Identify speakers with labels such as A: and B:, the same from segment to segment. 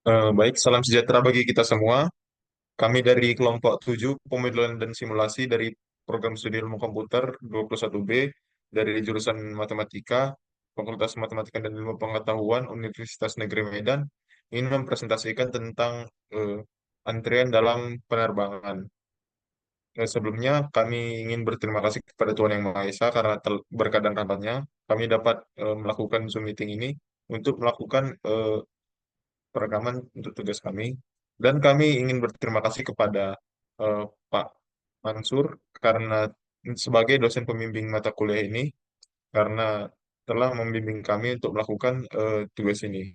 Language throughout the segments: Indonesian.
A: Baik, salam sejahtera bagi kita semua. Kami dari kelompok 7 Pemodeleran dan Simulasi dari Program Studi Ilmu Komputer 21B dari jurusan Matematika, Fakultas Matematika dan Ilmu Pengetahuan Universitas Negeri Medan ingin mempresentasikan tentang eh, antrian dalam penerbangan. Sebelumnya kami ingin berterima kasih kepada Tuhan Yang Maha Esa karena berkat dan rahmatnya kami dapat melakukan Zoom meeting ini untuk melakukan perekaman untuk tugas kami. Dan kami ingin berterima kasih kepada eh, Pak Mansur karena sebagai dosen pembimbing mata kuliah ini karena telah membimbing kami untuk melakukan tugas ini.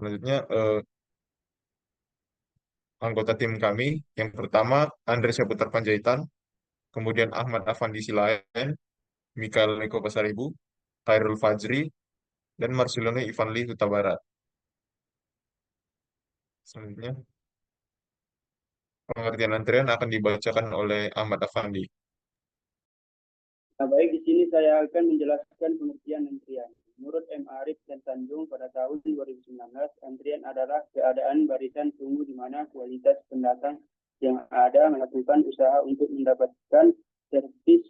A: Selanjutnya anggota tim kami yang pertama Andre Saputra Panjaitan, kemudian Ahmad Afandi Silayan, Mikael Eko Pasaribu, Khairul Fajri, dan Marcelino Ivanli Huta Barat. Selanjutnya pengertian antrian akan dibacakan oleh Ahmad Afandi.
B: Nah, baik, di sini saya akan menjelaskan pengertian antrian. Menurut M. Arif dan Tanjung pada tahun 2019, antrian adalah keadaan barisan tunggu di mana kualitas pendatang yang ada melakukan usaha untuk mendapatkan servis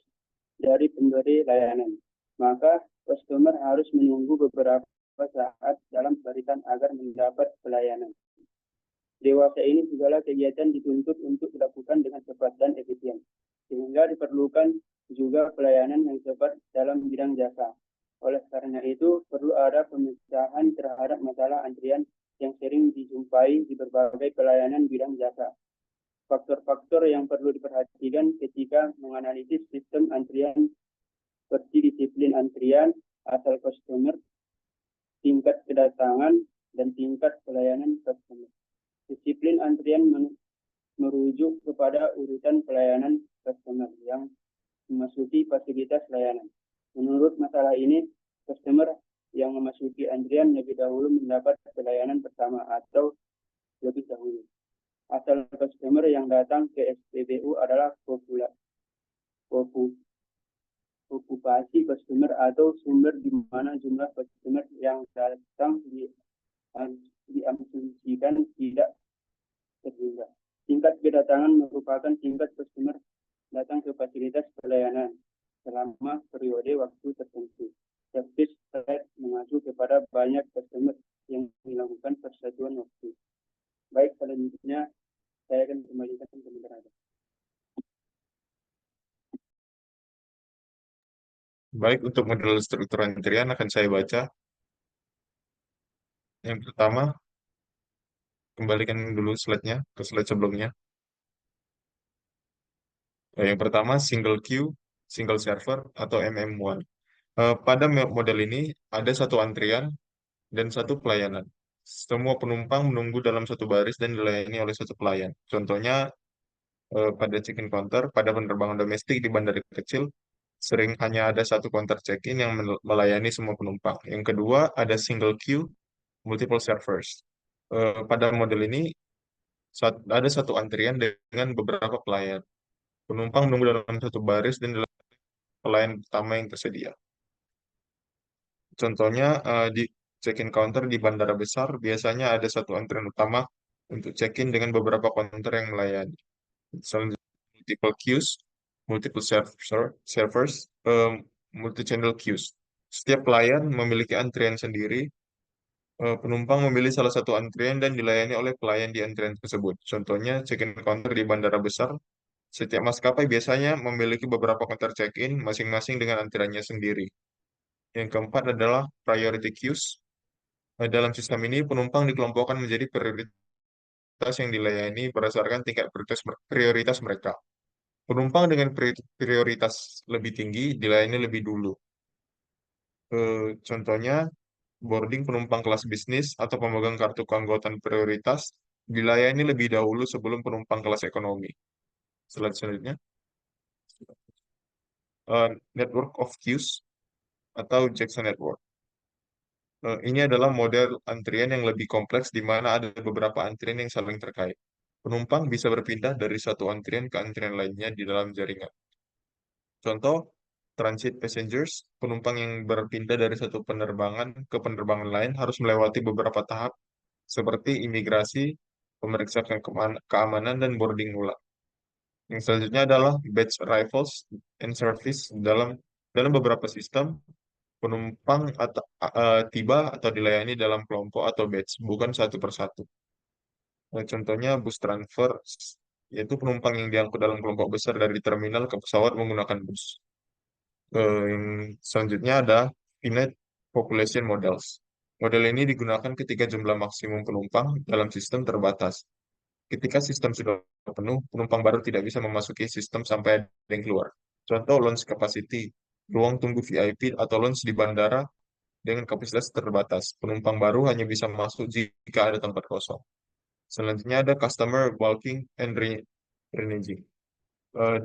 B: dari pemberi layanan. Maka customer harus menunggu beberapa saat dalam barisan agar mendapat pelayanan. Dewasa ini segala kegiatan dituntut untuk dilakukan dengan cepat dan efisien, sehingga diperlukan juga pelayanan yang cepat dalam bidang jasa. Oleh karena itu, perlu ada pemecahan terhadap masalah antrian yang sering dijumpai di berbagai pelayanan bidang jasa. Faktor-faktor yang perlu diperhatikan ketika menganalisis sistem antrian seperti disiplin antrian, asal customer, tingkat kedatangan, dan tingkat pelayanan customer. Disiplin antrian merujuk kepada urutan pelayanan customer yang memasuki fasilitas layanan. Menurut masalah ini, customer yang memasuki antrian lebih dahulu mendapat pelayanan pertama atau lebih dahulu. Asal customer yang datang ke SPBU adalah okupasi customer atau sumber di mana jumlah customer yang datang diasumsikan tidak terhingga. Tingkat kedatangan merupakan tingkat customer datang ke fasilitas pelayanan selama periode waktu tertentu. Service rate mengacu kepada banyak customer yang melakukan persatuan waktu. Baik, selanjutnya saya akan kembalikan ke moderator.
A: Baik, untuk model struktur antrian akan saya baca. Yang pertama, kembalikan dulu slide-nya ke slide sebelumnya. Yang pertama, single queue, single server, atau MM1. Pada model ini, ada satu antrian dan satu pelayanan. Semua penumpang menunggu dalam satu baris dan dilayani oleh satu pelayan. Contohnya, pada check-in counter, pada penerbangan domestik di bandara kecil, sering hanya ada satu counter check-in yang melayani semua penumpang. Yang kedua, ada single queue, multiple servers. Pada model ini, ada satu antrian dengan beberapa pelayan. Penumpang menunggu dalam satu baris dan dilayani pelayan pertama yang tersedia. Contohnya, di check-in counter di bandara besar, biasanya ada satu antrian utama untuk check-in dengan beberapa counter yang melayani. Selanjutnya, multiple queues, multiple servers, multi-channel queues. Setiap pelayan memiliki antrian sendiri. Penumpang memilih salah satu antrian dan dilayani oleh pelayan di antrian tersebut. Contohnya, check-in counter di bandara besar. Setiap maskapai biasanya memiliki beberapa counter check-in masing-masing dengan antriannya sendiri. Yang keempat adalah priority queues. Dalam sistem ini, penumpang dikelompokkan menjadi prioritas yang dilayani berdasarkan tingkat prioritas mereka. Penumpang dengan prioritas lebih tinggi dilayani lebih dulu. Contohnya, boarding penumpang kelas bisnis atau pemegang kartu keanggotaan prioritas dilayani lebih dahulu sebelum penumpang kelas ekonomi. Selanjutnya, network of queues atau Jackson Network. Ini adalah model antrian yang lebih kompleks di mana ada beberapa antrian yang saling terkait. Penumpang bisa berpindah dari satu antrian ke antrian lainnya di dalam jaringan. Contoh, transit passengers, penumpang yang berpindah dari satu penerbangan ke penerbangan lain harus melewati beberapa tahap seperti imigrasi, pemeriksaan keamanan, dan boarding ulang. Yang selanjutnya adalah batch arrivals and service. Dalam beberapa sistem, penumpang tiba atau dilayani dalam kelompok atau batch, bukan satu persatu. Contohnya bus transfer, yaitu penumpang yang diangkut dalam kelompok besar dari terminal ke pesawat menggunakan bus. Yang selanjutnya ada finite population models. Model ini digunakan ketika jumlah maksimum penumpang dalam sistem terbatas. Ketika sistem sudah penuh, penumpang baru tidak bisa memasuki sistem sampai ada yang keluar. Contoh launch capacity, ruang tunggu VIP atau launch di bandara dengan kapasitas terbatas. Penumpang baru hanya bisa masuk jika ada tempat kosong. Selanjutnya ada customer walking and reneging.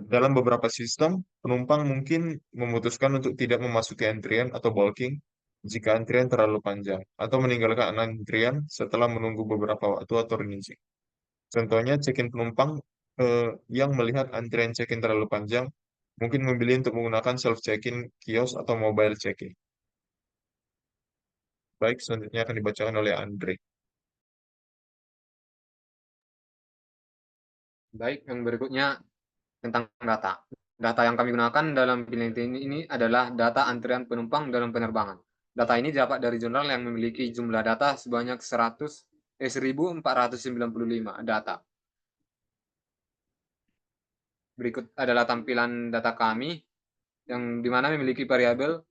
A: Dalam beberapa sistem, penumpang mungkin memutuskan untuk tidak memasuki antrian atau bulking jika antrian terlalu panjang, atau meninggalkan antrian setelah menunggu beberapa waktu atau reneging. Contohnya, check-in penumpang yang melihat antrian check-in terlalu panjang, mungkin memilih untuk menggunakan self-check-in kios atau mobile check-in. Baik, selanjutnya akan dibacakan oleh Andre.
C: Baik, yang berikutnya tentang data. Data yang kami gunakan dalam penelitian ini adalah data antrian penumpang dalam penerbangan. Data ini dapat dari jurnal yang memiliki jumlah data sebanyak 1.495 data. Berikut adalah tampilan data kami yang dimana memiliki variabel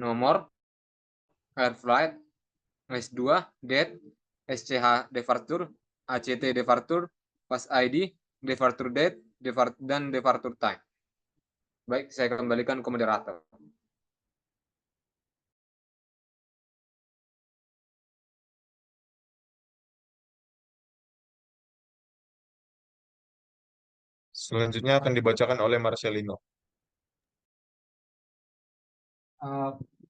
C: nomor, air flight, S2, date, SCH departure, ACT departure, pas ID, departure date, dan departure time. Baik, saya kembalikan ke moderator.
A: Selanjutnya akan dibacakan oleh Marcelino.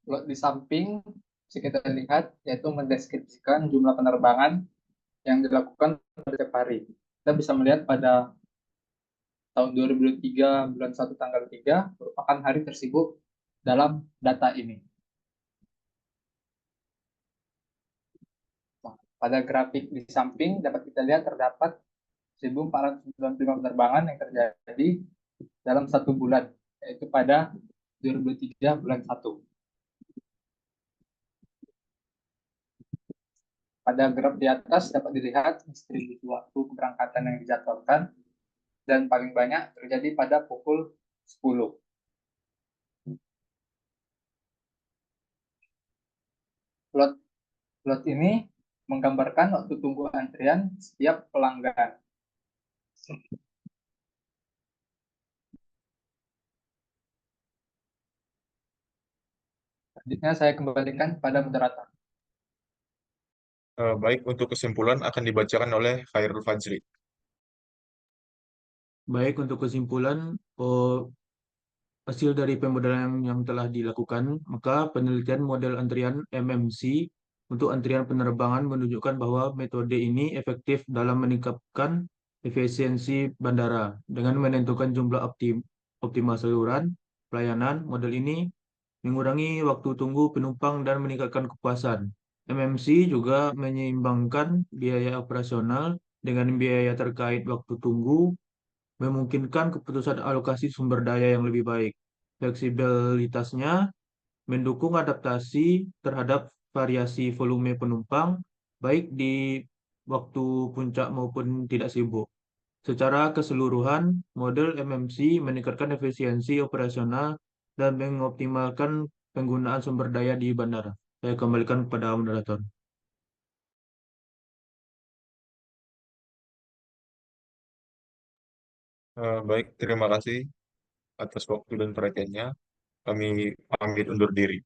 D: Di samping bisa kita lihat yaitu mendeskripsikan jumlah penerbangan yang dilakukan pada setiap hari. Kita bisa melihat pada tahun 2003 bulan 1 tanggal 3 merupakan hari tersibuk dalam data ini. Nah, pada grafik di samping dapat kita lihat terdapat 1.495 penerbangan yang terjadi dalam satu bulan, yaitu pada 2003 bulan 1. Pada graf di atas dapat dilihat distribusi waktu keberangkatan yang dijadwalkan dan paling banyak terjadi pada pukul 10. Plot ini menggambarkan waktu tunggu antrian setiap pelanggan. Selanjutnya saya kembalikan pada moderator.
A: Baik, untuk kesimpulan akan dibacakan oleh Khairul Fajri.
E: Baik, untuk kesimpulan, hasil dari pemodelan yang telah dilakukan, maka penelitian model antrian MMC untuk antrian penerbangan menunjukkan bahwa metode ini efektif dalam meningkatkan efisiensi bandara dengan menentukan jumlah optimal saluran pelayanan. Model ini mengurangi waktu tunggu penumpang dan meningkatkan kepuasan. MMC juga menyeimbangkan biaya operasional dengan biaya terkait waktu tunggu, memungkinkan keputusan alokasi sumber daya yang lebih baik. Fleksibilitasnya mendukung adaptasi terhadap variasi volume penumpang, baik di waktu puncak maupun tidak sibuk. Secara keseluruhan, model MMC meningkatkan efisiensi operasional dan mengoptimalkan penggunaan sumber daya di bandara. Saya kembalikan kepada moderator.
A: Baik, terima kasih atas waktu dan perhatiannya. Kami pamit undur diri.